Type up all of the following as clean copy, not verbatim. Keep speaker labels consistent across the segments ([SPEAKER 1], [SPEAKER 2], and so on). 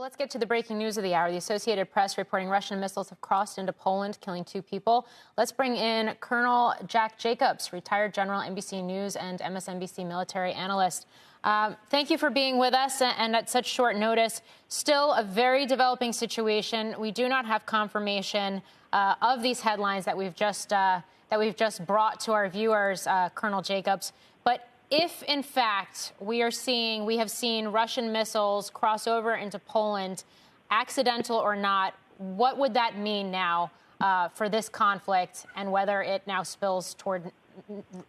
[SPEAKER 1] Let's get to the breaking news of the hour. The Associated Press reporting Russian missiles have crossed into Poland, killing 2 people. Let's bring in Colonel Jack Jacobs, retired general, NBC News and MSNBC military analyst. Thank you for being with us and at such short notice. Still a very developing situation. We do not have confirmation of these headlines that we've just brought to our viewers, Colonel Jacobs. But if, in fact, we have seen Russian missiles cross over into Poland, accidental or not, what would that mean now for this conflict and whether it now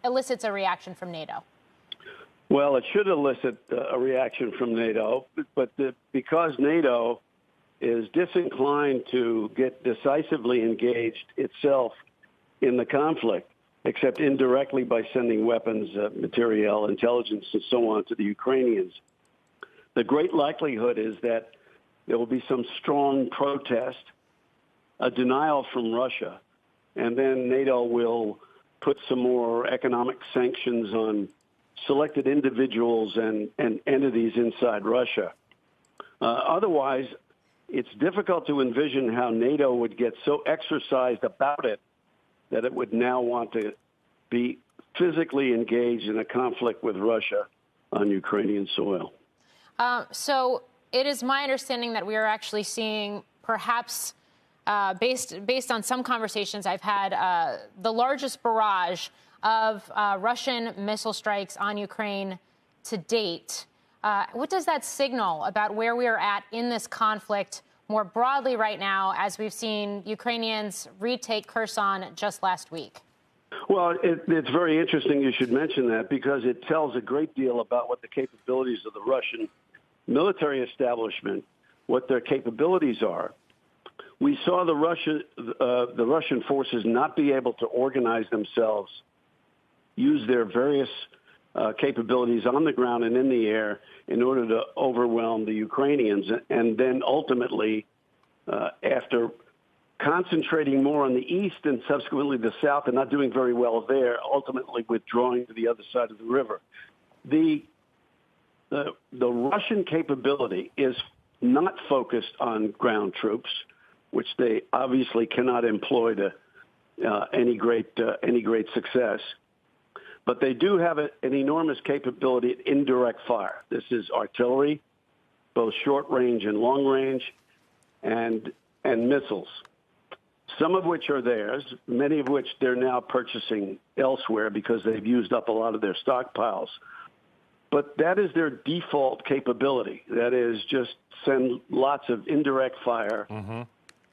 [SPEAKER 1] elicits a reaction from NATO?
[SPEAKER 2] Well, it should elicit a reaction from NATO, but because NATO is disinclined to get decisively engaged itself in the conflict, except indirectly by sending weapons, materiel, intelligence, and so on to the Ukrainians. The great likelihood is that there will be some strong protest, a denial from Russia, and then NATO will put some more economic sanctions on selected individuals and entities inside Russia. Otherwise, it's difficult to envision how NATO would get so exercised about it that it would now want to be physically engaged in a conflict with Russia on Ukrainian soil.
[SPEAKER 1] So it is my understanding that we are actually seeing, perhaps based on some conversations I've had, the largest barrage of Russian missile strikes on Ukraine to date. What does that signal about where we are at in this conflict more broadly right now, as we've seen Ukrainians retake Kherson just last week?
[SPEAKER 2] Well, it's very interesting you should mention that, because it tells a great deal about what the capabilities of the Russian military establishment, what their capabilities are. We saw the Russian forces not be able to organize themselves, use their various capabilities on the ground and in the air in order to overwhelm the Ukrainians. And then ultimately, after concentrating more on the east and subsequently the south and not doing very well there, ultimately withdrawing to the other side of the river. The Russian capability is not focused on ground troops, which they obviously cannot employ to any great success. But they do have an enormous capability at indirect fire. This is artillery, both short range and long range, and missiles, some of which are theirs, many of which they're now purchasing elsewhere because they've used up a lot of their stockpiles. But that is their default capability. That is, just send lots of indirect fire,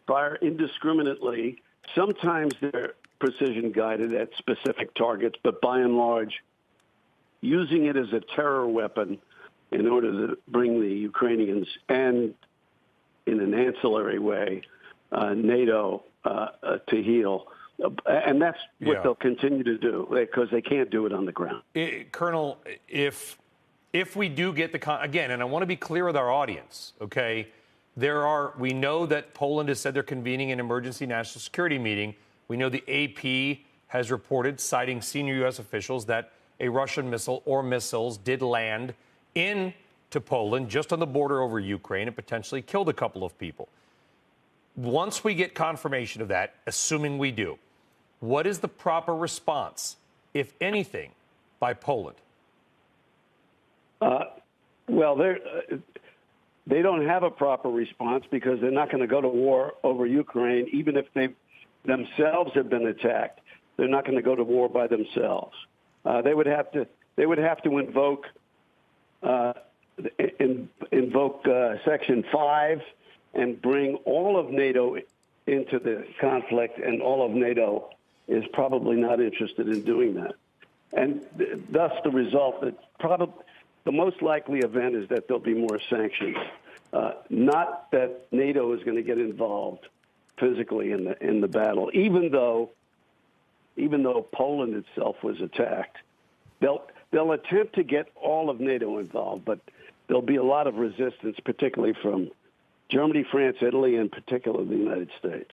[SPEAKER 2] fire indiscriminately. Sometimes they're precision guided at specific targets, but by and large, using it as a terror weapon in order to bring the Ukrainians and, in an ancillary way, NATO to heel. And that's what they'll continue to do, because they can't do it on the ground.
[SPEAKER 3] Colonel, if we do get again, and I want to be clear with our audience, okay, we know that Poland has said they're convening an emergency national security meeting. We know the AP has reported, citing senior U.S. officials, that a Russian missile or missiles did land into Poland, just on the border over Ukraine, and potentially killed a couple of people. Once we get confirmation of that, assuming we do, what is the proper response, if anything, by Poland?
[SPEAKER 2] Well, they don't have a proper response, because they're not going to go to war over Ukraine, even if they themselves have been attacked. They're not going to go to war by themselves. They would have to invoke Section 5 and bring all of NATO into the conflict, and all of NATO is probably not interested in doing that. And thus the result, that probably the most likely event is that there'll be more sanctions, not that NATO is going to get involved physically in the battle, even though Poland itself was attacked. They'll attempt to get all of NATO involved, but there'll be a lot of resistance, particularly from Germany, France, Italy, and particularly the United States.